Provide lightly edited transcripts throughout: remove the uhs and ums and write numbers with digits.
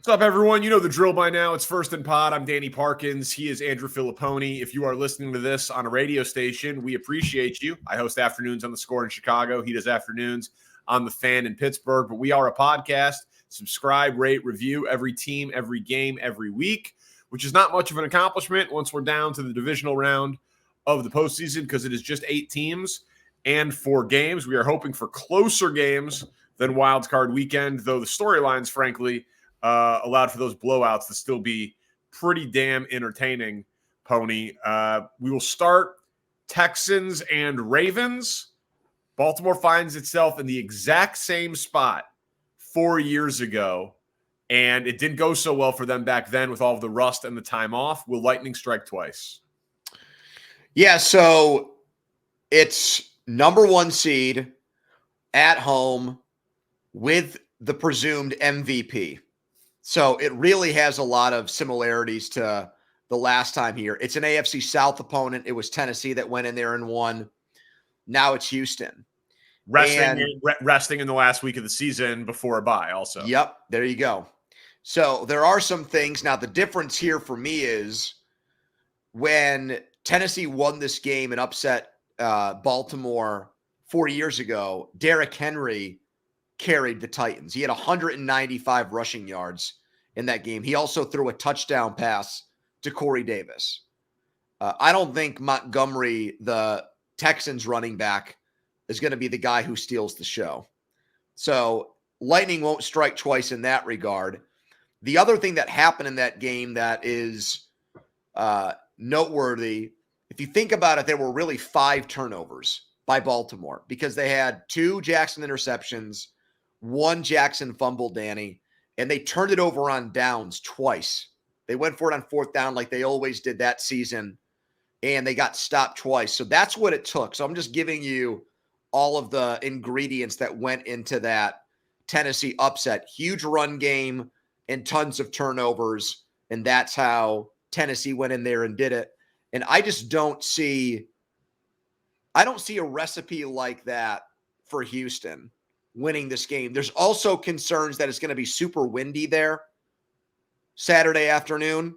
What's up, everyone? You know the drill by now. It's First and Pod. I'm Danny Parkins. He is Andrew Fillipponi. If you are listening to this on a radio station, we appreciate you. I host afternoons on The Score in Chicago. He does afternoons on The Fan in Pittsburgh. But we are a podcast. Subscribe, rate, review every team, every game, every week, which is not much of an accomplishment once we're down to the divisional round of the postseason because it is just 8 teams and 4 games. We are hoping for closer games than Wild Card Weekend, though the storylines, frankly, allowed for those blowouts to still be pretty damn entertaining, Poni. We will start Texans and Ravens. Baltimore finds itself in the exact same spot 4 years ago, and it didn't go so well for them back then with all of the rust and the time off. Will lightning strike twice? Yeah, so it's number 1 seed at home with the presumed MVP. So it really has a lot of similarities to the last time here. It's an AFC South opponent. It was Tennessee that went in there and won. Now it's Houston. Resting in the last week of the season before a bye also. Yep, there you go. So there are some things. Now the difference here for me is when Tennessee won this game and upset Baltimore 4 years ago, Derrick Henry carried the Titans. He had 195 rushing yards in that game. He also threw a touchdown pass to Corey Davis. I don't think Montgomery, the Texans running back, is going to be the guy who steals the show. So lightning won't strike twice in that regard. The other thing that happened in that game that is noteworthy, if you think about it, there were really 5 turnovers by Baltimore because they had 2 Jackson interceptions, 1 Jackson fumble, Danny, and they turned it over on downs twice. They went for it on 4th down like they always did that season, and they got stopped twice. So that's what it took. So I'm just giving you all of the ingredients that went into that Tennessee upset. Huge run game and tons of turnovers, and that's how Tennessee went in there and did it. And I just don't see a recipe like that for Houston winning this game. There's also concerns that it's going to be super windy there Saturday afternoon.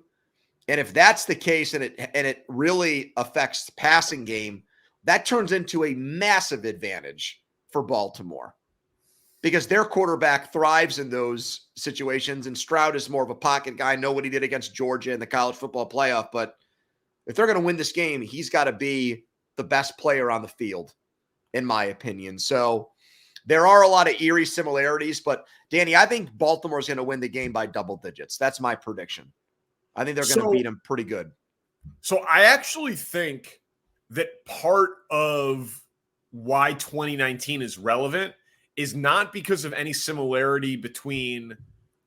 And if that's the case and it really affects the passing game, that turns into a massive advantage for Baltimore because their quarterback thrives in those situations. And Stroud is more of a pocket guy. I know what he did against Georgia in the college football playoff, but if they're going to win this game, he's got to be the best player on the field, in my opinion. So there are a lot of eerie similarities, but Danny, I think Baltimore is going to win the game by double digits. That's my prediction. I think they're going to beat them pretty good. So I actually think that part of why 2019 is relevant is not because of any similarity between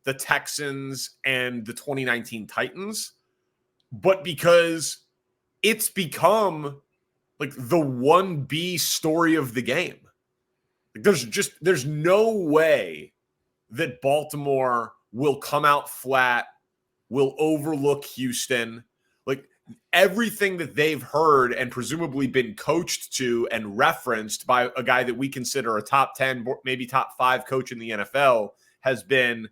the Texans and the 2019 Titans, but because it's become like the 1B story of the game. There's no way that Baltimore will come out flat, will overlook Houston. Like everything that they've heard and presumably been coached to and referenced by a guy that we consider a top 10, maybe top 5 coach in the NFL has been,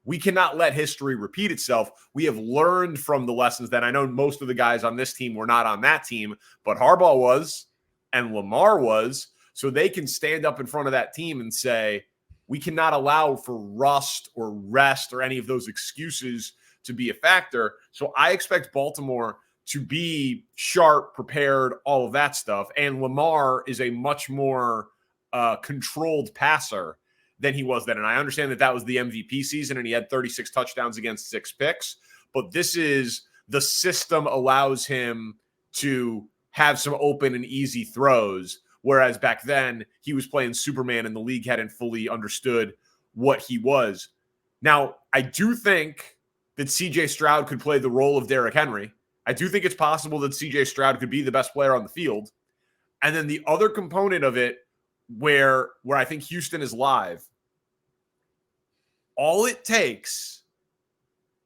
we cannot let history repeat itself. We have learned from the lessons that I know most of the guys on this team were not on that team, but Harbaugh was and Lamar was. So they can stand up in front of that team and say, we cannot allow for rust or rest or any of those excuses to be a factor. So I expect Baltimore to be sharp, prepared, all of that stuff. And Lamar is a much more controlled passer than he was then. And I understand that that was the MVP season and he had 36 touchdowns against 6 picks. But this is the system allows him to have some open and easy throws. Whereas back then he was playing Superman and the league hadn't fully understood what he was. Now, I do think that CJ Stroud could play the role of Derrick Henry. I do think it's possible that CJ Stroud could be the best player on the field. And then the other component of it where I think Houston is live, all it takes,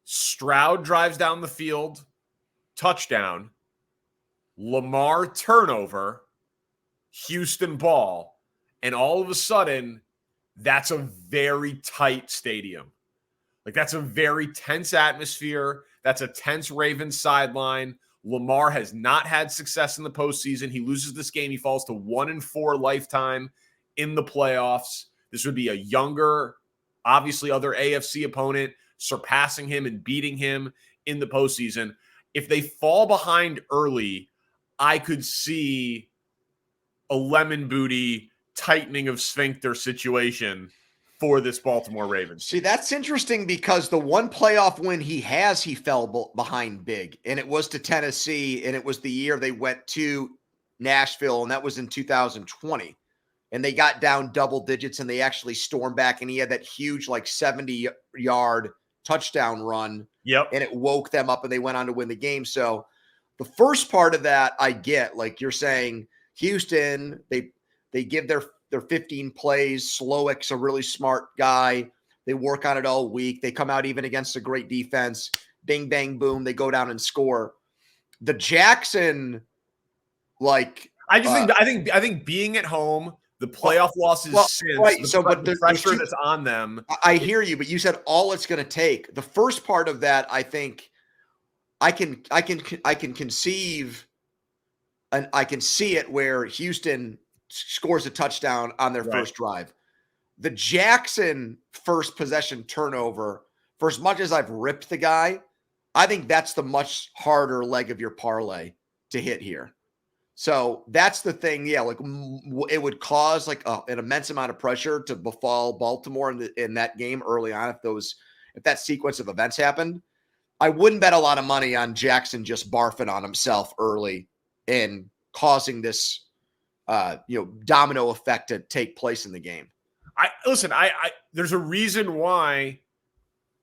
Stroud drives down the field, touchdown, Lamar turnover, Houston ball, and all of a sudden, that's a very tight stadium. Like, that's a very tense atmosphere. That's a tense Ravens sideline. Lamar has not had success in the postseason. He loses this game. He falls to 1-4 lifetime in the playoffs. This would be a younger, obviously other AFC opponent surpassing him and beating him in the postseason. If they fall behind early, I could see a lemon booty tightening of sphincter situation for this Baltimore Ravens. See, that's interesting because the one playoff win he has, he fell behind big, and it was to Tennessee, and it was the year they went to Nashville, and that was in 2020. And they got down double digits, and they actually stormed back, and he had that huge, like 70-yard touchdown run. Yep. And it woke them up, and they went on to win the game. So the first part of that, I get, like you're saying, Houston, they give their 15 plays. Slowick's a really smart guy. They work on it all week. They come out even against a great defense. Bing, bang, boom. They go down and score. The Jackson, like, I think being at home, the playoff losses since right. the pressure that's on them. I hear you, but you said all it's going to take. The first part of that, I think, I can conceive, and I can see it where Houston scores a touchdown on their first drive. The Jackson first possession turnover, for as much as I've ripped the guy, I think that's the much harder leg of your parlay to hit here. So that's the thing. Yeah, like it would cause like an immense amount of pressure to befall Baltimore in that game early on if that sequence of events happened. I wouldn't bet a lot of money on Jackson just barfing on himself early and causing this domino effect to take place in the game. There's a reason why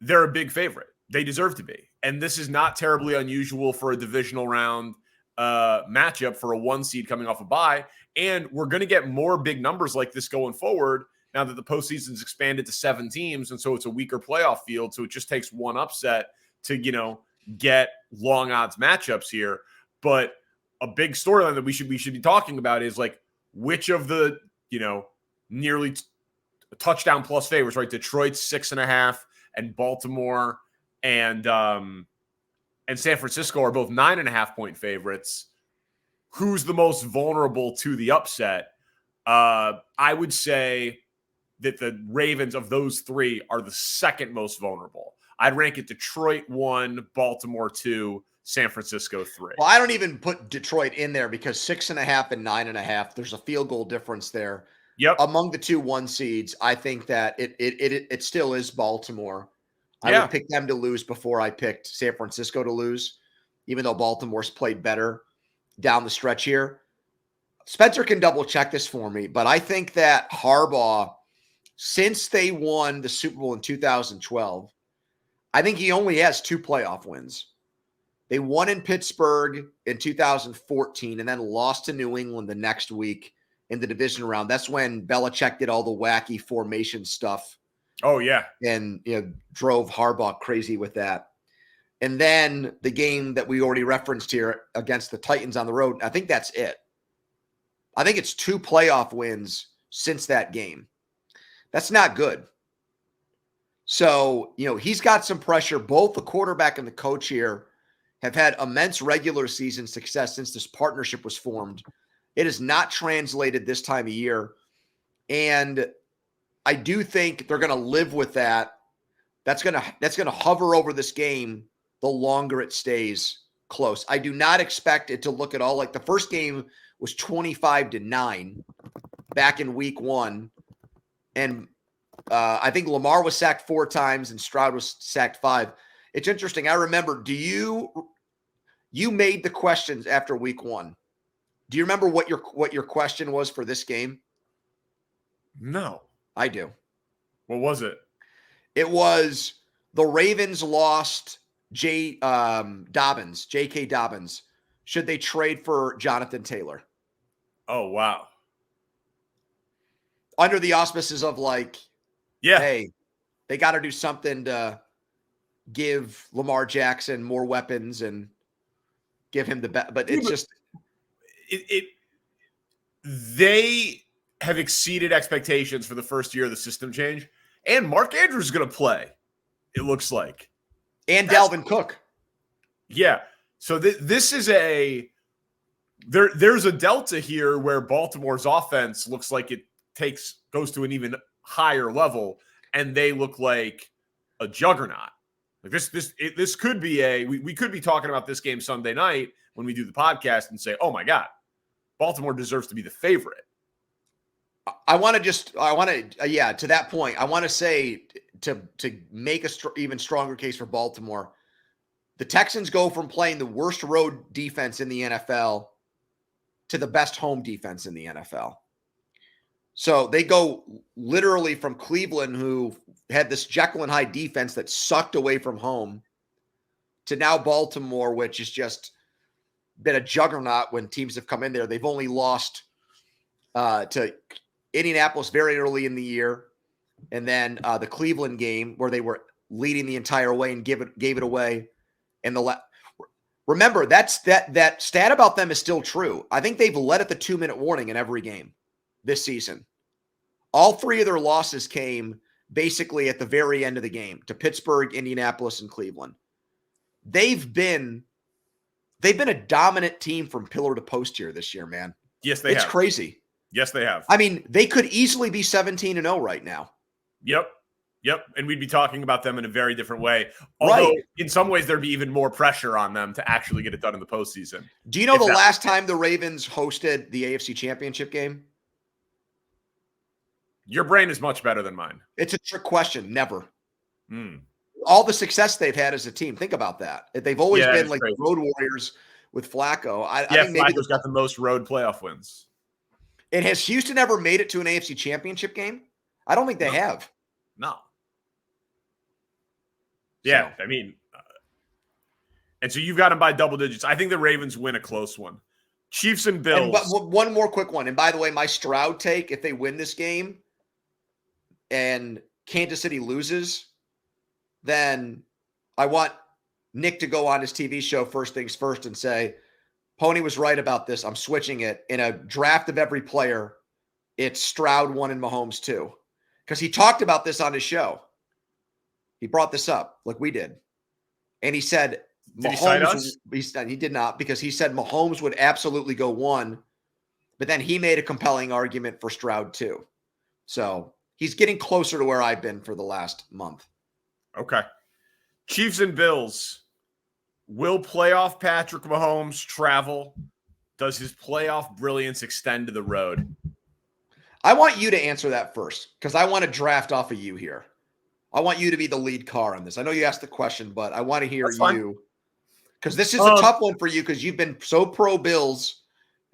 they're a big favorite. They deserve to be. And this is not terribly unusual for a divisional round matchup for a 1 seed coming off a bye. And we're going to get more big numbers like this going forward now that the postseason's expanded to 7 teams. And so it's a weaker playoff field. So it just takes one upset to, get long odds matchups here. But a big storyline that we should be talking about is like which of the, nearly touchdown plus favorites, right? Detroit's 6.5 and Baltimore and San Francisco are both 9.5 point favorites. Who's the most vulnerable to the upset? I would say that the Ravens of those three are the second most vulnerable. I'd rank it Detroit 1, Baltimore 2, San Francisco 3. Well, I don't even put Detroit in there because 6.5 and 9.5, there's a field goal difference there. Yep. Among the 2 1 seeds, I think that it still is Baltimore. I would pick them to lose before I picked San Francisco to lose, even though Baltimore's played better down the stretch here. Spencer can double check this for me, but I think that Harbaugh, since they won the Super Bowl in 2012, I think he only has 2 playoff wins. They won in Pittsburgh in 2014 and then lost to New England the next week in the division round. That's when Belichick did all the wacky formation stuff. Oh, yeah. And drove Harbaugh crazy with that. And then the game that we already referenced here against the Titans on the road, I think that's it. I think it's 2 playoff wins since that game. That's not good. So, he's got some pressure. Both the quarterback and the coach here have had immense regular season success since this partnership was formed. It has not translated this time of year. And I do think they're going to live with that. That's going to hover over this game the longer it stays close. I do not expect it to look at all like the first game was 25-9 back in week 1. And I think Lamar was sacked 4 times and Stroud was sacked 5. It's interesting. I remember, you made the questions after week 1. Do you remember what your question was for this game? No. I do. What was it? It was the Ravens lost J.K. Dobbins. Should they trade for Jonathan Taylor? Oh, wow. Under the auspices of hey, they got to do something to give Lamar Jackson more weapons and give him the best. But it's just they have exceeded expectations for the first year of the system change, and Mark Andrews is going to play. it looks like. And Dalvin Cook. Yeah. So this is there's a delta here where Baltimore's offense looks like it goes to an even higher level, and they look like a juggernaut. Like this could be we could be talking about this game Sunday night when we do the podcast and say, oh my God, Baltimore deserves to be the favorite. To that point, I want to say to make even stronger case for Baltimore, the Texans go from playing the worst road defense in the NFL to the best home defense in the NFL. So they go literally from Cleveland, who had this Jekyll and Hyde defense that sucked away from home, to now Baltimore, which has just been a juggernaut when teams have come in there. They've only lost to Indianapolis very early in the year, and then the Cleveland game where they were leading the entire way and gave it away. And remember, that stat about them is still true. I think they've led at the 2-minute warning in every game this season. All three of their losses came basically at the very end of the game to Pittsburgh, Indianapolis, and Cleveland. They've been a dominant team from pillar to post here this year, man. Yes, they have. It's crazy. Yes, they have. I mean, they could easily be 17-0 right now. Yep. And we'd be talking about them in a very different way. Although, in some ways, there'd be even more pressure on them to actually get it done in the postseason. Do you know the last time the Ravens hosted the AFC Championship game? Your brain is much better than mine. It's a trick question. Never. All the success they've had as a team. Think about that. They've always been like the Road Warriors with Flacco. I think maybe Flacco's got the most road playoff wins. And has Houston ever made it to an AFC Championship game? I don't think they have. No. Yeah, so. I mean, and so you've got them by double digits. I think the Ravens win a close one. Chiefs and Bills. And one more quick one. And by the way, my Stroud take, if they win this game and Kansas City loses, then I want Nick to go on his TV show First Things First and say, Poni was right about this. I'm switching it. In a draft of every player, it's Stroud 1 and Mahomes 2. Because he talked about this on his show. He brought this up like we did. And he said, did he cite us? He did not, because he said Mahomes would absolutely go 1. But then he made a compelling argument for Stroud 2. So he's getting closer to where I've been for the last month. Okay. Chiefs and Bills. Will playoff Patrick Mahomes travel? Does his playoff brilliance extend to the road? I want you to answer that first, because I want to draft off of you here. I want you to be the lead car on this. I know you asked the question, but I want to hear you, because this is a tough one for you, because you've been so pro Bills,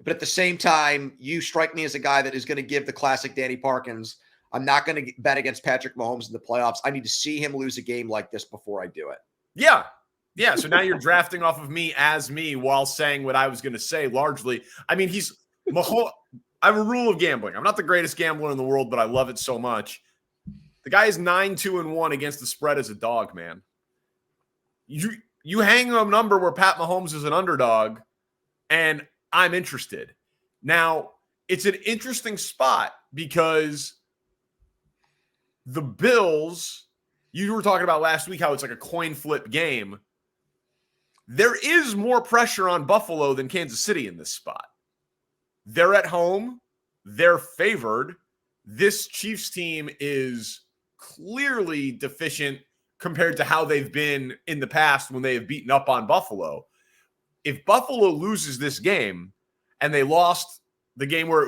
but at the same time, you strike me as a guy that is going to give the classic Danny Parkins. I'm not going to bet against Patrick Mahomes in the playoffs. I need to see him lose a game like this before I do it. Yeah. Yeah. So now you're drafting off of me as me while saying what I was going to say largely. I mean, Mahomes. I have a rule of gambling. I'm not the greatest gambler in the world, but I love it so much. The guy is 9-2-1 against the spread as a dog, man. You hang a number where Pat Mahomes is an underdog, and I'm interested. Now, it's an interesting spot because the Bills, you were talking about last week how it's like a coin flip game. There is more pressure on Buffalo than Kansas City in this spot. They're at home. They're favored. This Chiefs team is clearly deficient compared to how they've been in the past when they have beaten up on Buffalo. If Buffalo loses this game and they lost the game where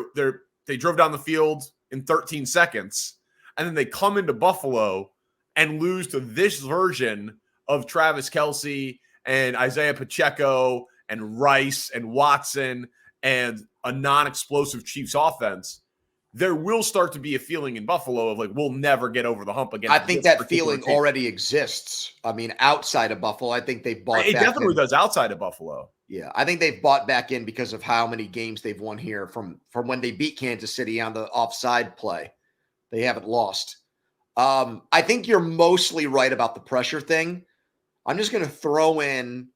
they drove down the field in 13 seconds, and then they come into Buffalo and lose to this version of Travis Kelce and Isaiah Pacheco and Rice and Watson and a non-explosive Chiefs offense, there will start to be a feeling in Buffalo of like, we'll never get over the hump again. I think that feeling already exists. I mean, outside of Buffalo, I think they've bought back in. It definitely does outside of Buffalo. Yeah, I think they've bought back in because of how many games they've won here from when they beat Kansas City on the offside play. They haven't lost. I think you're mostly right about the pressure thing. I'm just going to throw in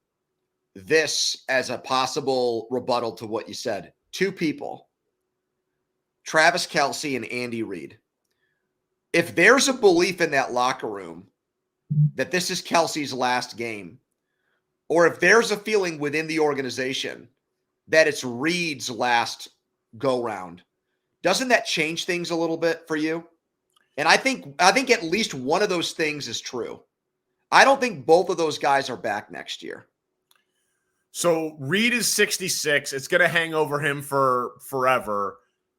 this as a possible rebuttal to what you said. Two people, Travis Kelce and Andy Reid. If there's a belief in that locker room that this is Kelsey's last game, or if there's a feeling within the organization that it's Reid's last go round, doesn't that change things a little bit for you? And I think at least one of those things is true. I don't think both of those guys are back next year. So Reid is 66. It's going to hang over him for forever.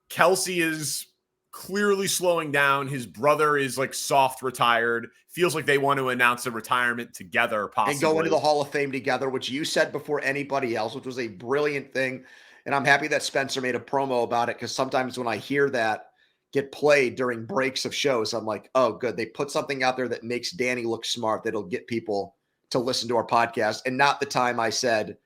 Kelsey is clearly slowing down. His brother is like soft retired. Feels like they want to announce a retirement together, possibly. And go into the Hall of Fame together, which you said before anybody else, which was a brilliant thing. And I'm happy that Spencer made a promo about it, because sometimes when I hear that get played during breaks of shows, I'm like, oh, good. They put something out there that makes Danny look smart, that'll get people to listen to our podcast. And not the time I said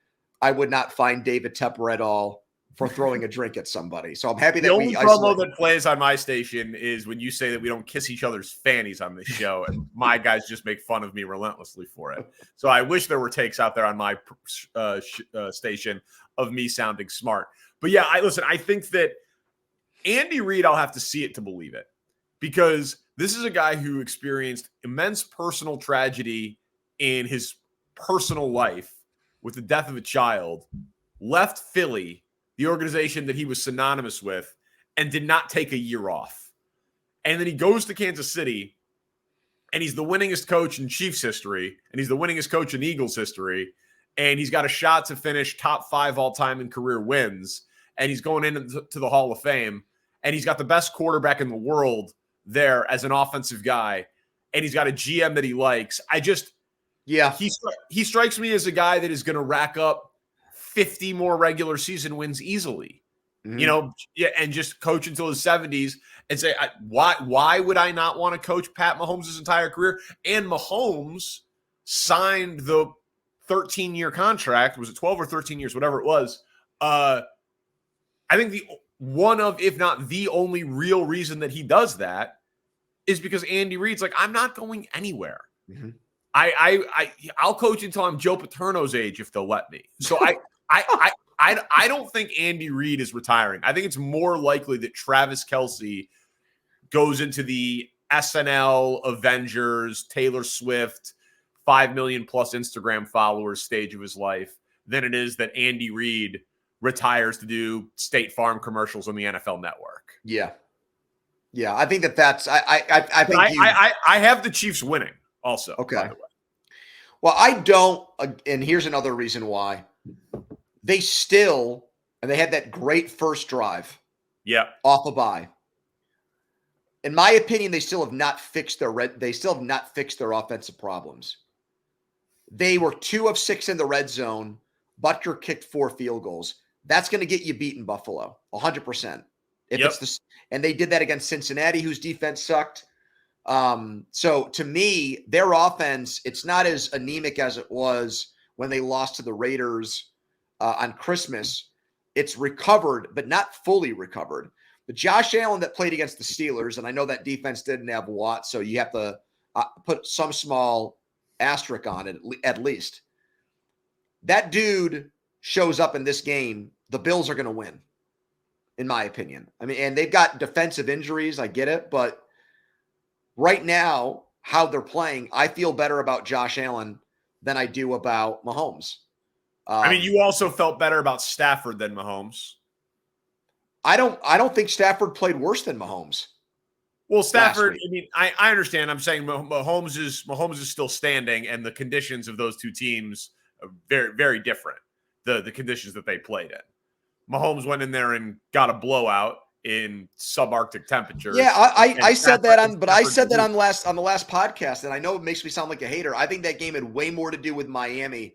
I would not find David Tepper at all for throwing a drink at somebody. So I'm happy that the only promo that plays on my station is when you say that we don't kiss each other's fannies on this show, and my guys just make fun of me relentlessly for it. So I wish there were takes out there on my station of me sounding smart. But yeah, I think that Andy Reid, I'll have to see it to believe it, because this is a guy who experienced immense personal tragedy in his personal life with the death of a child, left Philly, the organization that he was synonymous with, and did not take a year off. And then he goes to Kansas City, and he's the winningest coach in Chiefs history, and he's the winningest coach in Eagles history, and he's got a shot to finish top 5 all-time in career wins, and he's going into the Hall of Fame, and he's got the best quarterback in the world there as an offensive guy, and he's got a GM that he likes. He strikes me as a guy that is going to rack up 50 more regular season wins easily, and just coach until his 70s and say, why would I not want to coach Pat Mahomes' entire career? And Mahomes signed the 13-year contract. Was it 12 or 13 years, whatever it was? I think one of, if not the only real reason that he does that is because Andy Reid's like, I'm not going anywhere. Mm-hmm. I'll coach until I'm Joe Paterno's age if they'll let me. So I don't think Andy Reid is retiring. I think it's more likely that Travis Kelce goes into the SNL, Avengers, Taylor Swift, 5 million plus Instagram followers stage of his life than it is that Andy Reid retires to do State Farm commercials on the NFL Network. Yeah. Yeah. I think that's, I think I have the Chiefs winning also. Okay. By the way. Well, I don't, and here's another reason why. They had that great first drive. Yeah. Off a bye. In my opinion, they still have not fixed their offensive problems. They were 2 of 6 in the red zone. Butker kicked 4 field goals. That's going to get you beaten, Buffalo, 100%. And they did that against Cincinnati, whose defense sucked. So to me, their offense, it's not as anemic as it was when they lost to the Raiders on Christmas. It's recovered, but not fully recovered. But Josh Allen that played against the Steelers, and I know that defense didn't have Watt, so you have to put some small asterisk on it at least. That dude shows up in this game, the Bills are going to win, in my opinion. I mean, and they've got defensive injuries, I get it, but right now, how they're playing, I feel better about Josh Allen than I do about Mahomes. You also felt better about Stafford than Mahomes. I don't think Stafford played worse than Mahomes. Well, Stafford, I understand. I'm saying Mahomes is still standing, and the conditions of those two teams are very, very different. The conditions that they played in. Mahomes went in there and got a blowout in subarctic temperatures. Yeah, I said that on the last podcast, and I know it makes me sound like a hater. I think that game had way more to do with Miami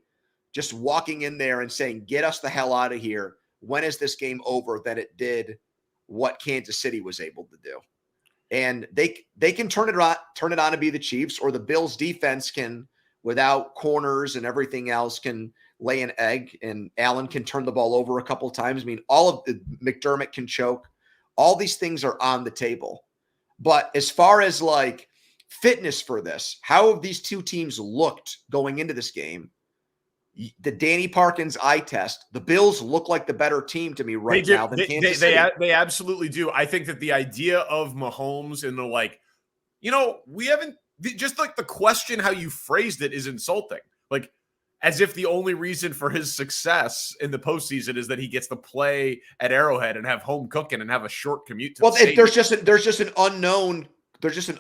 just walking in there and saying, "Get us the hell out of here. When is this game over?" than it did what Kansas City was able to do. And they can turn it on to be the Chiefs, or the Bills defense can, without corners and everything else, can lay an egg, and Allen can turn the ball over a couple of times. I mean, all of the McDermott can choke. All these things are on the table. But as far as like fitness for this, how have these two teams looked going into this game? The Danny Parkins eye test, the Bills look like the better team to me right now than Kansas City. They absolutely do. I think that the idea of Mahomes and the we haven't just like the question, how you phrased it is insulting. Like, as if the only reason for his success in the postseason is that he gets to play at Arrowhead and have home cooking and have a short commute to the stadium. There's just an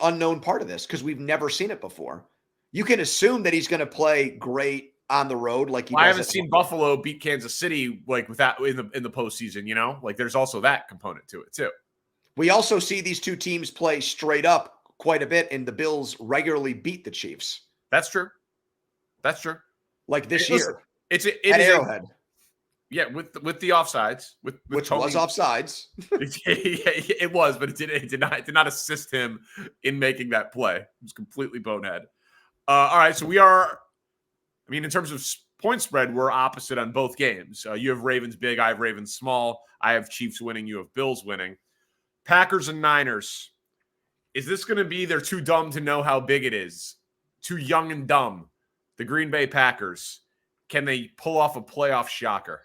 unknown part of this because we've never seen it before. You can assume that he's going to play great on the road, like he does. I haven't seen Buffalo beat Kansas City like with that in the postseason. You know, like there's also that component to it too. We also see these two teams play straight up quite a bit, and the Bills regularly beat the Chiefs. That's true. That's true. Like this year, it at Arrowhead. With the offsides, which Tony, was offsides. It was, but it did not assist him in making that play. It was completely bonehead. All right, so we are. I mean, in terms of point spread, we're opposite on both games. You have Ravens big, I have Ravens small. I have Chiefs winning, you have Bills winning. Packers and Niners. Is this going to be they're too dumb to know how big it is? Too young and dumb. The Green Bay Packers. Can they pull off a playoff shocker?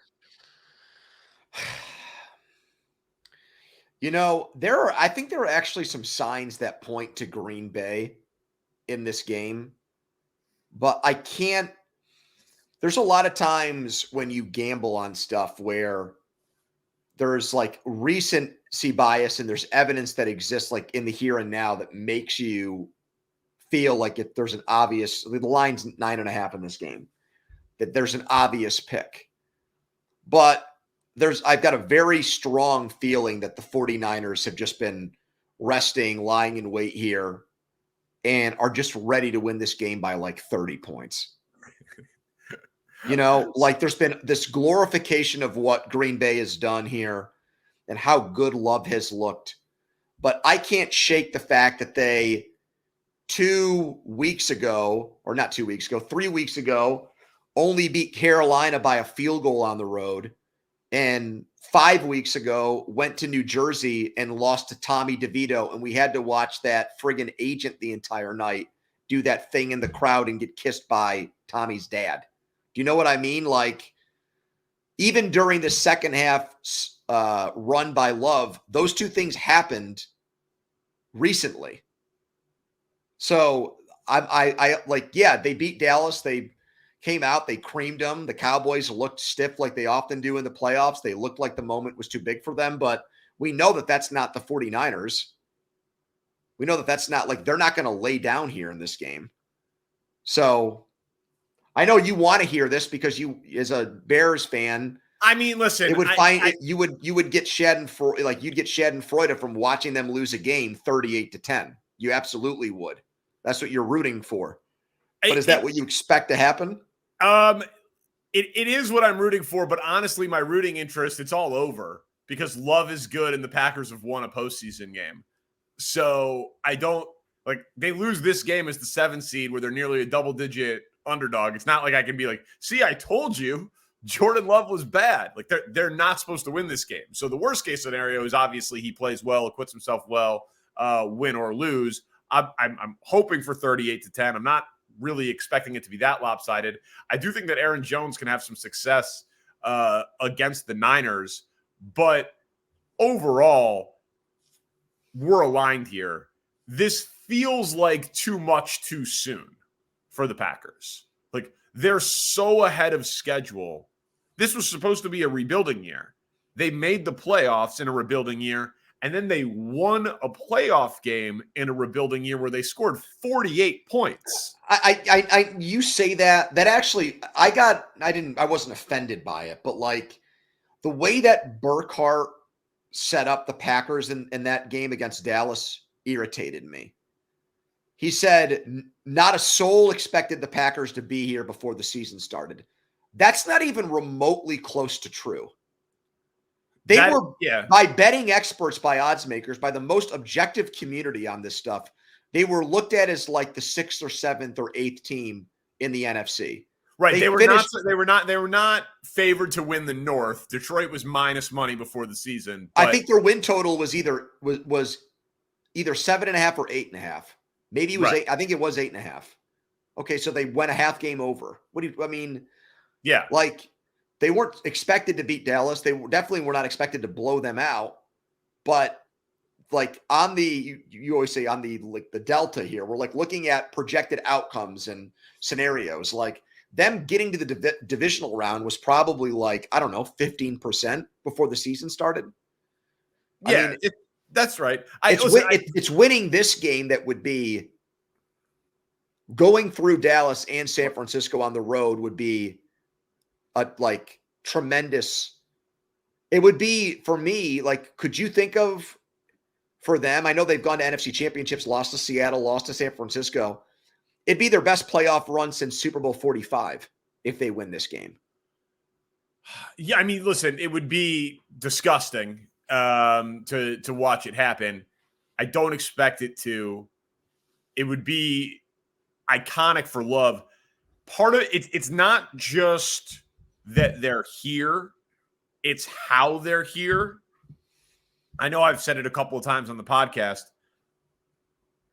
You know, I think there are actually some signs that point to Green Bay in this game, but I can't. There's a lot of times when you gamble on stuff where there's like recency bias and there's evidence that exists like in the here and now that makes you feel like there's an obvious, the line's 9.5 in this game, that there's an obvious pick. But I've got a very strong feeling that the 49ers have just been resting, lying in wait here, and are just ready to win this game by like 30 points. You know, like there's been this glorification of what Green Bay has done here and how good Love has looked. But I can't shake the fact that they 3 weeks ago, only beat Carolina by a field goal on the road. And 5 weeks ago went to New Jersey and lost to Tommy DeVito. And we had to watch that friggin' agent the entire night do that thing in the crowd and get kissed by Tommy's dad. Do you know what I mean? Like, even during the second half run by Love, those two things happened recently. So I they beat Dallas. They came out, they creamed them. The Cowboys looked stiff like they often do in the playoffs. They looked like the moment was too big for them, but we know that that's not the 49ers. We know that that's not like they're not going to lay down here in this game. So I know you want to hear this because you, as a Bears fan, I mean, listen, it would you would get you'd get Schadenfreude from watching them lose a game 38-10. You absolutely would. That's what you're rooting for. But is that what you expect to happen? It is what I'm rooting for, but honestly, my rooting interest, it's all over because Love is good and the Packers have won a postseason game. So I don't they lose this game as the 7 seed where they're nearly a double-digit underdog. It's not like I can be like, see, I told you Jordan Love was bad. Like they're not supposed to win this game. So the worst case scenario is obviously he plays well, acquits himself well, win or lose. I'm hoping for 38-10. I'm not really expecting it to be that lopsided. I do think that Aaron Jones can have some success against the Niners, but overall, we're aligned here. This feels like too much too soon for the Packers. Like they're so ahead of schedule. This was supposed to be a rebuilding year. They made the playoffs in a rebuilding year, and then they won a playoff game in a rebuilding year where they scored 48 points. You say that actually I wasn't offended by it, but like the way that Burkhardt set up the Packers in that game against Dallas irritated me. He said not a soul expected the Packers to be here before the season started. That's not even remotely close to true. By betting experts, by odds makers, by the most objective community on this stuff, they were looked at as like the 6th or 7th or 8th team in the NFC. Right. They were not favored to win the North. Detroit was minus money before the season. I think their win total was either 7.5 or 8.5. Maybe it was 8. I think it was 8.5. Okay, so they went a half game over. Yeah. Like they weren't expected to beat Dallas. They definitely were not expected to blow them out. But like on the, you always say on the, like the delta here, we're like looking at projected outcomes and scenarios. Like them getting to the divisional round was probably like, I don't know, 15% before the season started. Yeah, I mean, that's right. It's winning this game that would be going through Dallas and San Francisco on the road would be a like tremendous. It would be for me, like, could you think of for them? I know they've gone to NFC championships, lost to Seattle, lost to San Francisco. It'd be their best playoff run since Super Bowl 45 if they win this game. Yeah, I mean, listen, it would be disgusting to watch it happen. I don't expect it to. It would be iconic for Love. Part of it's not just that they're here, it's how they're here. I know I've said it a couple of times on the podcast.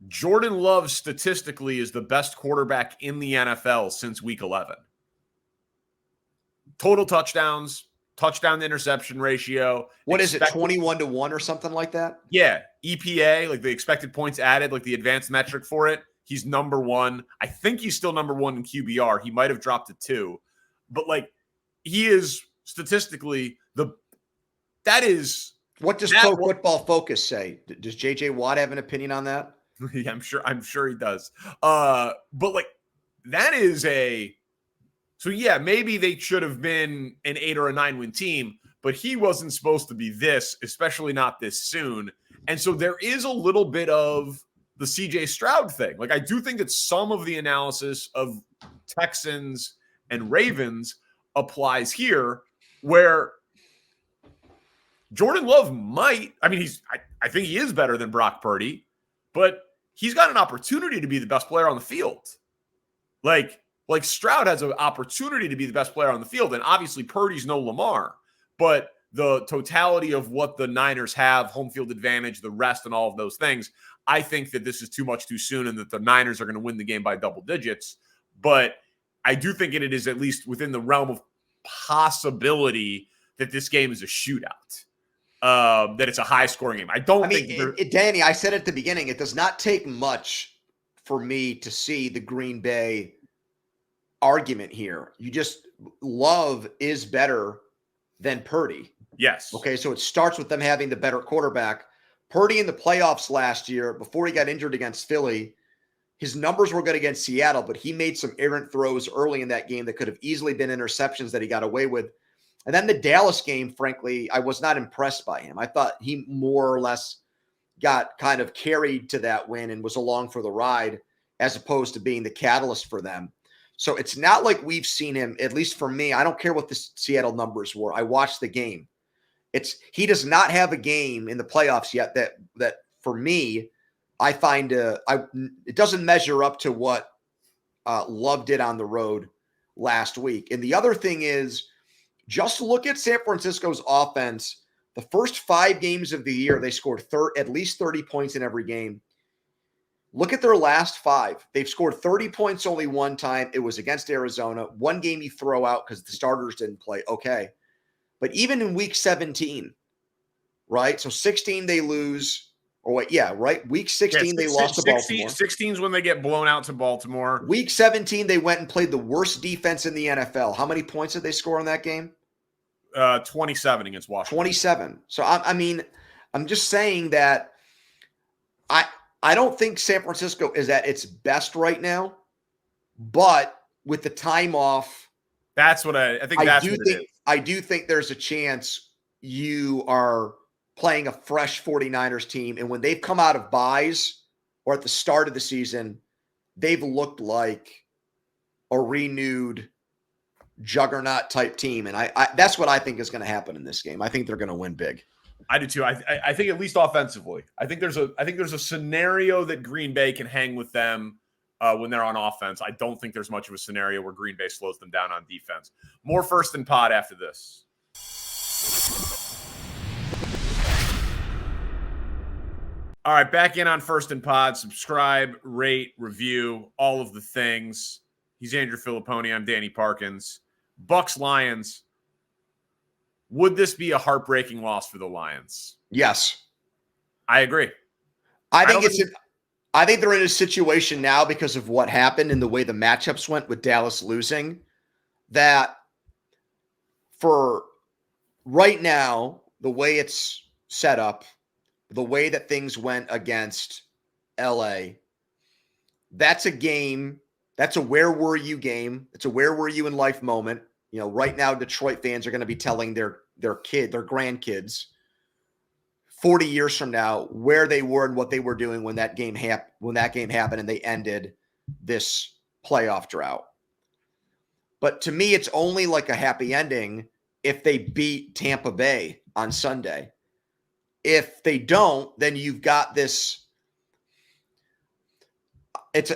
Jordan Love statistically is the best quarterback in the NFL since week 11. Total touchdowns, touchdown to interception ratio. What is it, 21-1 or something like that? Yeah, EPA, like the expected points added, like the advanced metric for it. He's number one. I think he's still number one in QBR. He might have dropped to 2. But like he is statistically that is. What does Pro Football Focus say? Does JJ Watt have an opinion on that? Yeah, I'm sure he does. But like that is so yeah, maybe they should have been an 8 or a 9 win team, but he wasn't supposed to be this, especially not this soon. And so there is a little bit of the CJ Stroud thing. Like I do think that some of the analysis of Texans and Ravens applies here where Jordan Love might, I mean, I think he is better than Brock Purdy, but he's got an opportunity to be the best player on the field. Like Stroud has an opportunity to be the best player on the field. And obviously Purdy's no Lamar, but the totality of what the Niners have, home field advantage, the rest, and all of those things, I think that this is too much too soon and that the Niners are going to win the game by double digits. But I do think it is at least within the realm of possibility that this game is a shootout. That it's a high-scoring game. I think Danny, I said at the beginning, it does not take much for me to see the Green Bay argument here. Love is better than Purdy. Yes. Okay, so it starts with them having the better quarterback. Purdy in the playoffs last year, before he got injured against Philly, his numbers were good against Seattle, but he made some errant throws early in that game that could have easily been interceptions that he got away with. And then the Dallas game, frankly, I was not impressed by him. I thought he more or less got kind of carried to that win and was along for the ride as opposed to being the catalyst for them. So it's not like we've seen him, at least for me. I don't care what the Seattle numbers were. I watched the game. He does not have a game in the playoffs yet that for me, I find it doesn't measure up to what Love did on the road last week. And the other thing is, just look at San Francisco's offense. The first 5 games of the year, they scored at least 30 points in every game. Look at their last 5. They've scored 30 points only one time. It was against Arizona. One game you throw out because the starters didn't play. Okay. But even in week 17, right? So 16 they lose. Or wait, yeah, right? Week 16 they lost to Baltimore. 16 is when they get blown out to Baltimore. Week 17 they went and played the worst defense in the NFL. How many points did they score in that game? 27 against Washington. 27. So I'm just saying that I don't think San Francisco is at its best right now, but with the time off, that's what I think. I do think there's a chance you are playing a fresh 49ers team, and when they've come out of buys or at the start of the season, they've looked like a renewed juggernaut type team. And I that's what I think is going to happen in this game. I think they're going to win big. I do too. I think at least offensively, I think there's a scenario that Green Bay can hang with them when they're on offense. I don't think there's much of a scenario where Green Bay slows them down on defense. More First and Pod after this. All right, back in on First and Pod. Subscribe, rate, review, all of the things. He's Andrew Fillipponi. I'm Danny Parkins. Bucks Lions. Would this be a heartbreaking loss for the Lions? Yes. I agree. I think they're in a situation now because of what happened and the way the matchups went with Dallas losing, that for right now, the way it's set up, the way that things went against LA, that's a game. That's a where were you game. It's a where were you in life moment. Right now, Detroit fans are going to be telling their grandkids 40 years from now where they were and what they were doing when that game happened and they ended this playoff drought. But to me, it's only like a happy ending if they beat Tampa Bay on Sunday. If they don't, then you've got this.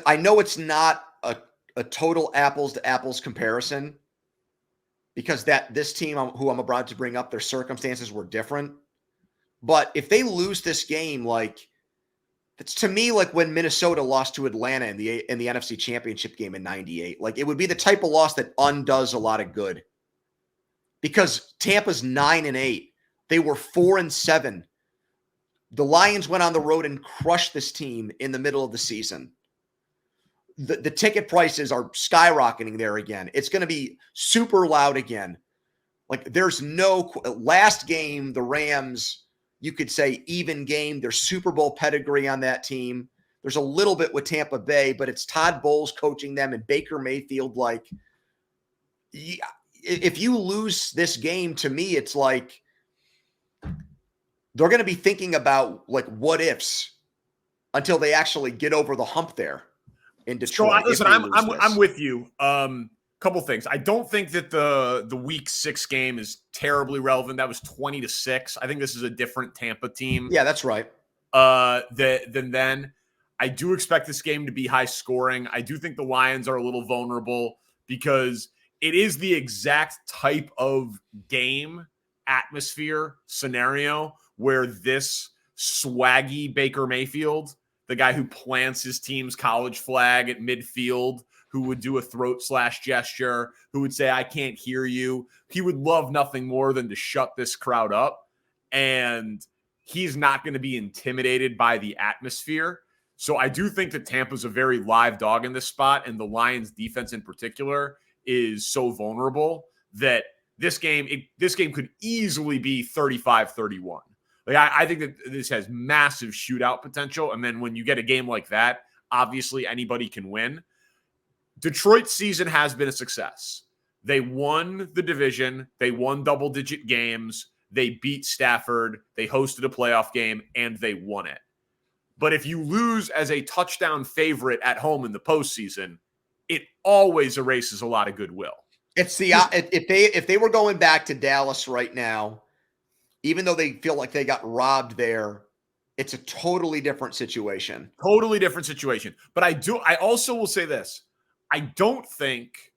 I know it's not a total apples to apples comparison, because this team who I'm about to bring up, their circumstances were different. But if they lose this game, it's to me like when Minnesota lost to Atlanta in the NFC Championship game in '98. It would be the type of loss that undoes a lot of good. Because Tampa's 9-8, they were 4-7. The Lions went on the road and crushed this team in the middle of the season. The ticket prices are skyrocketing there again. It's going to be super loud again. There's no last game, the Rams, you could say even game. There's Super Bowl pedigree on that team. There's a little bit with Tampa Bay, but it's Todd Bowles coaching them and Baker Mayfield. If you lose this game, to me, it's like they're going to be thinking about what ifs until they actually get over the hump there in Detroit. So listen, I'm with you. Couple things. I don't think that the week 6 game is terribly relevant. That was 20-6. I think this is a different Tampa team. Yeah, that's right. Than then. I do expect this game to be high scoring. I do think the Lions are a little vulnerable because it is the exact type of game, atmosphere, scenario where this swaggy Baker Mayfield, the guy who plants his team's college flag at midfield, who would do a throat slash gesture, who would say, I can't hear you. He would love nothing more than to shut this crowd up. And he's not going to be intimidated by the atmosphere. So I do think that Tampa's a very live dog in this spot. And the Lions defense in particular is so vulnerable that this game could easily be 35-31. I think that this has massive shootout potential. And then when you get a game like that, obviously anybody can win. Detroit's season has been a success. They won the division. They won double-digit games. They beat Stafford. They hosted a playoff game, and they won it. But if you lose as a touchdown favorite at home in the postseason, it always erases a lot of goodwill. It's if they were going back to Dallas right now, even though they feel like they got robbed there, it's a totally different situation. Totally different situation. But I also will say this. I don't think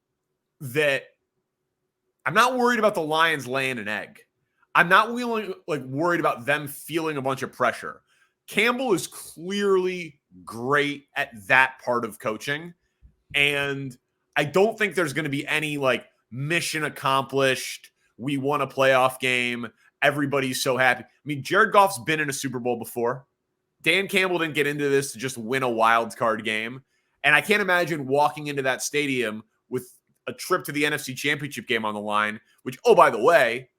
that I'm not worried about the Lions laying an egg. I'm not worried about them feeling a bunch of pressure. Campbell is clearly great at that part of coaching. And I don't think there's going to be any mission accomplished. We won a playoff game. Everybody's so happy. I mean, Jared Goff's been in a Super Bowl before. Dan Campbell didn't get into this to just win a wild card game. And I can't imagine walking into that stadium with a trip to the NFC Championship game on the line, which, oh, by the way,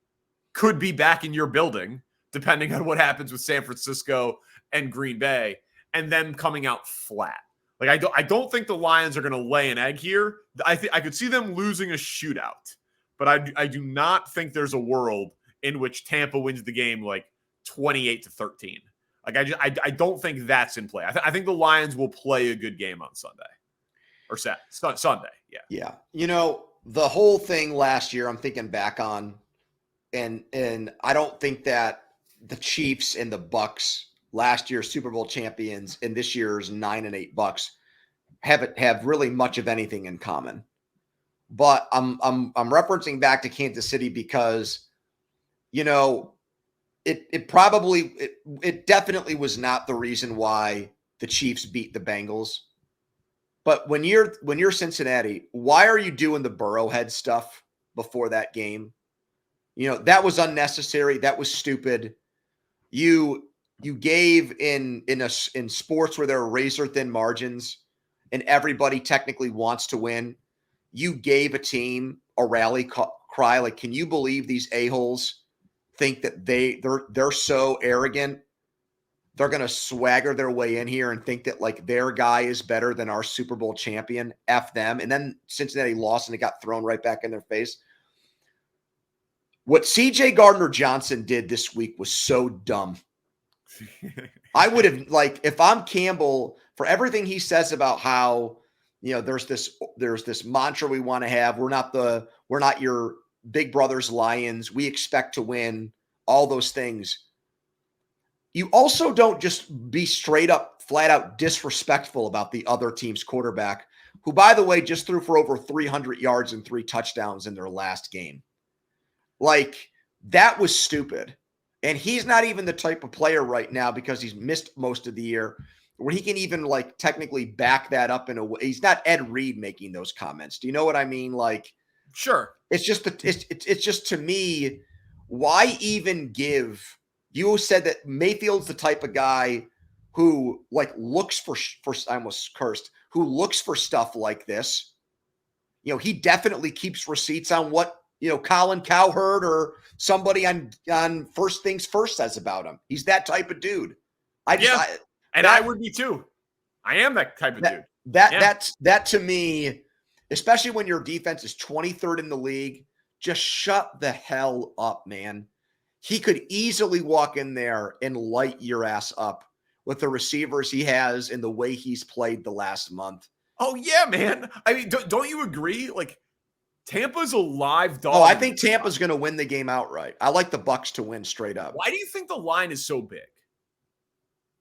could be back in your building, depending on what happens with San Francisco and Green Bay, and them coming out flat. I don't think the Lions are going to lay an egg here. I could see them losing a shootout, but I do not think there's a world in which Tampa wins the game 28-13. I don't think that's in play. I think the Lions will play a good game on Sunday or Sunday. Yeah. Yeah. The whole thing last year, I'm thinking back on, and I don't think that the Chiefs and the Bucs, last year's Super Bowl champions and this year's 9-8 Bucs, have really much of anything in common. But I'm referencing back to Kansas City because, it definitely was not the reason why the Chiefs beat the Bengals. But when you're Cincinnati, why are you doing the Burrowhead stuff before that game? That was unnecessary. That was stupid. You you gave in sports where there are razor thin margins and everybody technically wants to win, you gave a team a rally cry. Like, can you believe these a-holes think that they're so arrogant they're going to swagger their way in here and think that like their guy is better than our Super Bowl champion? F them. And then Cincinnati lost and it got thrown right back in their face. What CJ Gardner-Johnson did this week was so dumb. I would have, like, if I'm Campbell, for everything he says about how, there's this mantra we want to have. We're not your big brothers Lions. We expect to win, all those things. You also don't just be straight up, flat out disrespectful about the other team's quarterback, who, by the way, just threw for over 300 yards and 3 touchdowns in their last game. Like, that was stupid. And he's not even the type of player right now, because he's missed most of the year, where he can even like technically back that up in a way. He's not Ed Reed making those comments. Do you know what I mean? Like, sure. It's just to me, why even give? You said that Mayfield's the type of guy who like looks for I almost cursed, who looks for stuff like this. He definitely keeps receipts on what, Colin Cowherd or somebody on First Things First says about him. He's that type of dude. I would be too. I am that type of dude. That to me, especially when your defense is 23rd in the league, just shut the hell up, man. He could easily walk in there and light your ass up with the receivers he has and the way he's played the last month. Oh yeah, man. I mean, don't you agree? Like, Tampa's a live dog. Oh, I think Tampa's going to win the game outright. I like the Bucs to win straight up. Why do you think the line is so big?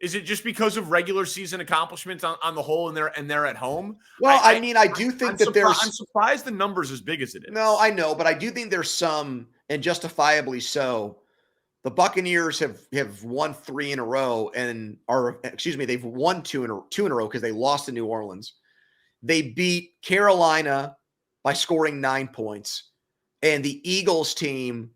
Is it just because of regular season accomplishments on the whole, and they're at home? Well, I do think I'm surprised the number's as big as it is. No, I know, but I do think there's some, and justifiably so. The Buccaneers have won 3 in a row, they've won 2 in a row because they lost to New Orleans. They beat Carolina by scoring 9 points, and the Eagles team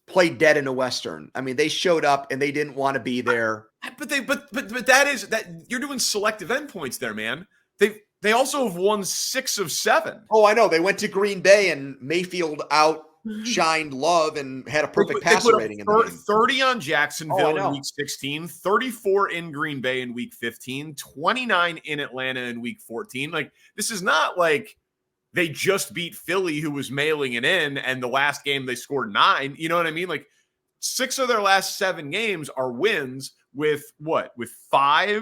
played dead in a Western. I mean, they showed up and they didn't want to be there. But that you're doing selective endpoints there, man. They also have won 6 of 7. Oh, I know. They went to Green Bay and Mayfield outshined Love and had a perfect passer rating in the game. 30 on Jacksonville in week 16, 34 in Green Bay in week 15, 29 in Atlanta in week 14. Like, this is not like they just beat Philly, who was mailing it in, and the last game they scored 9. You know what I mean? Like, 6 of their last 7 games are wins with what? With 4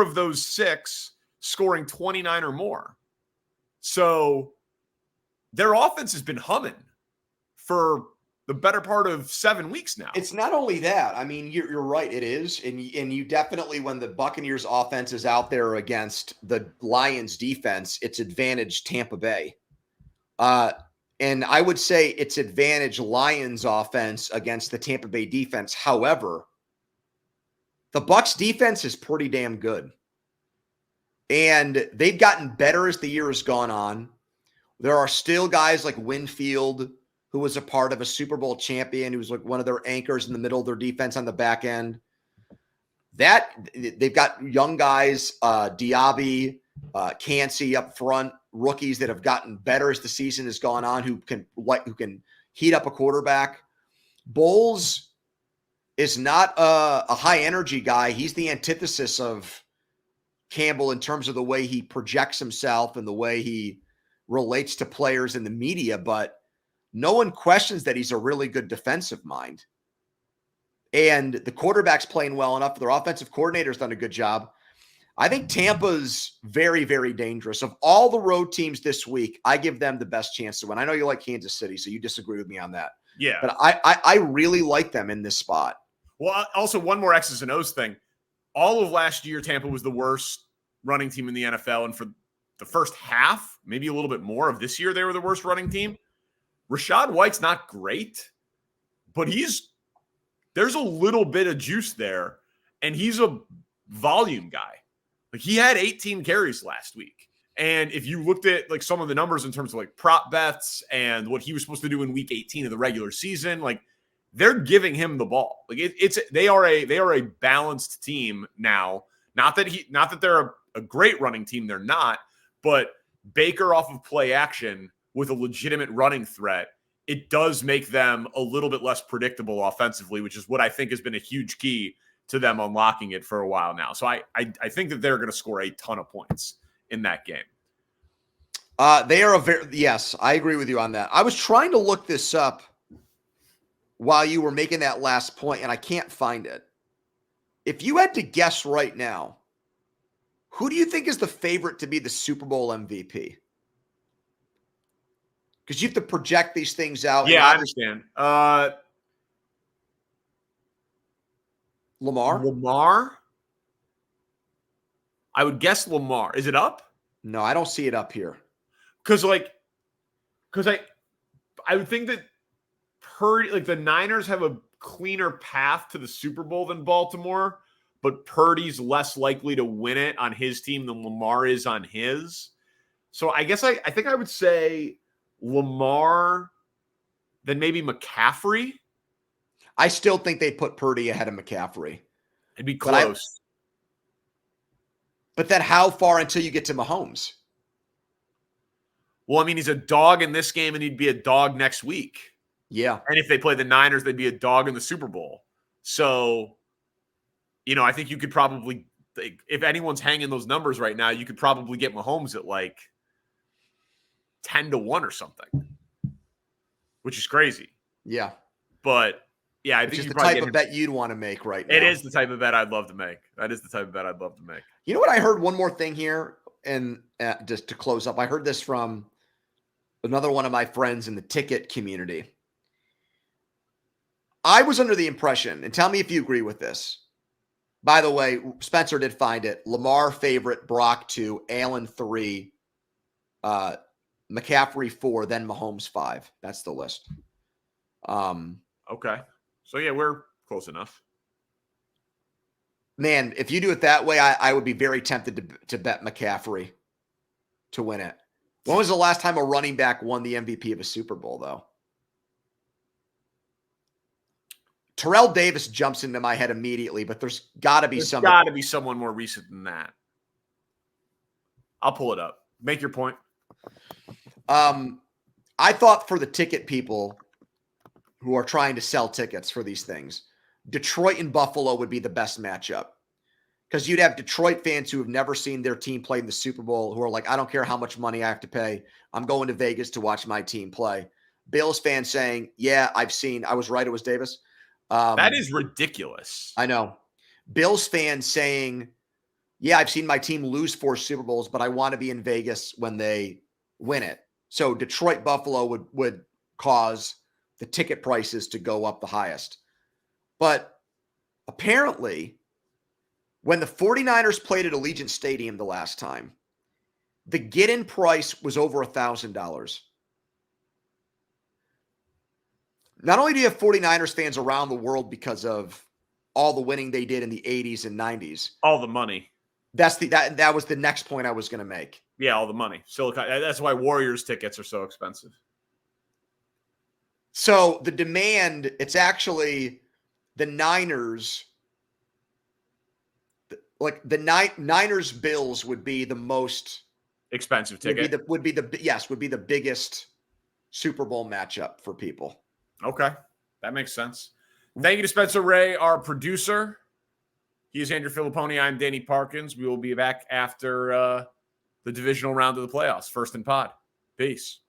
of those 6 scoring 29 or more. So their offense has been humming for the better part of 7 weeks now. It's not only that. I mean, you're right. It is. And you definitely, when the Buccaneers offense is out there against the Lions defense, it's advantage Tampa Bay. And I would say it's advantage Lions offense against the Tampa Bay defense. However, the Bucs defense is pretty damn good. And they've gotten better as the year has gone on. There are still guys like Winfield, who was a part of a Super Bowl champion, who was like one of their anchors in the middle of their defense on the back end. That they've got young guys, Diaby, Cansey up front, rookies that have gotten better as the season has gone on, who can heat up a quarterback. Bowles is not a high energy guy. He's the antithesis of Campbell in terms of the way he projects himself and the way he relates to players in the media, but no one questions that he's a really good defensive mind. And the quarterback's playing well enough. Their offensive coordinator's done a good job. I think Tampa's very, very dangerous. Of all the road teams this week, I give them the best chance to win. I know you like Kansas City, so you disagree with me on that. Yeah. But I really like them in this spot. Well, also one more X's and O's thing. All of last year, Tampa was the worst running team in the NFL, and for the first half, maybe a little bit more of this year, they were the worst running team. Rachaad White's not great, but there's a little bit of juice there, and he's a volume guy. Like, he had 18 carries last week. And if you looked at like some of the numbers in terms of like prop bets and what he was supposed to do in week 18 of the regular season, like they're giving him the ball. Like they are a balanced team now. Not that they're a great running team. They're not, but Baker off of play action with a legitimate running threat, it does make them a little bit less predictable offensively, which is what I think has been a huge key to them unlocking it for a while now. So I think that they're going to score a ton of points in that game. They are yes, I agree with you on that. I was trying to look this up while you were making that last point, and I can't find it. If you had to guess right now, who do you think is the favorite to be the Super Bowl MVP? Because you have to project these things out. Yeah, I understand. Lamar? I would guess Lamar. Is it up? No, I don't see it up here. Because I would think that the Niners have a cleaner path to the Super Bowl than Baltimore, but Purdy's less likely to win it on his team than Lamar is on his. So I guess I think I would say Lamar, then maybe McCaffrey. I still think they put Purdy ahead of McCaffrey. It'd be close. But then how far until you get to Mahomes? Well, I mean, he's a dog in this game, and he'd be a dog next week. Yeah. And if they play the Niners, they'd be a dog in the Super Bowl. So, I think you could probably, if anyone's hanging those numbers right now, you could probably get Mahomes at like 10-1 or something, which is crazy. Yeah. But yeah, I think it's the type of bet you'd want to make right now. It is the type of bet I'd love to make. That is the type of bet I'd love to make. You know what? I heard one more thing here, and just to close up, I heard this from another one of my friends in the ticket community. I was under the impression, and tell me if you agree with this. By the way, Spencer did find it. Lamar favorite, Brock 2, Allen 3, McCaffrey 4, then Mahomes 5. That's the list. Okay. So yeah, we're close enough. Man, if you do it that way, I would be very tempted to bet McCaffrey to win it. When was the last time a running back won the MVP of a Super Bowl, though? Terrell Davis jumps into my head immediately, but there's got to be someone more recent than that. I'll pull it up. Make your point. I thought for the ticket people who are trying to sell tickets for these things, Detroit and Buffalo would be the best matchup. Because you'd have Detroit fans who have never seen their team play in the Super Bowl who are like, I don't care how much money I have to pay. I'm going to Vegas to watch my team play. Bills fans saying, yeah, I was right. It was Davis. That is ridiculous. I know. Bills fans saying, yeah, I've seen my team lose 4 Super Bowls, but I want to be in Vegas when they win it. So Detroit, Buffalo would cause the ticket prices to go up the highest. But apparently, when the 49ers played at Allegiant Stadium the last time, the get-in price was over $1,000. Not only do you have 49ers fans around the world because of all the winning they did in the 80s and 90s. All the money. That was the next point I was going to make. Yeah, all the money. That's why Warriors tickets are so expensive. So the demand, it's actually the Niners. Like the Niners Bills would be the most expensive ticket. Would be the biggest Super Bowl matchup for people. Okay. That makes sense. Thank you to Spencer Ray, our producer. He is Andrew Fillipponi. I'm Danny Parkins. We will be back after the divisional round of the playoffs. First in pod. Peace.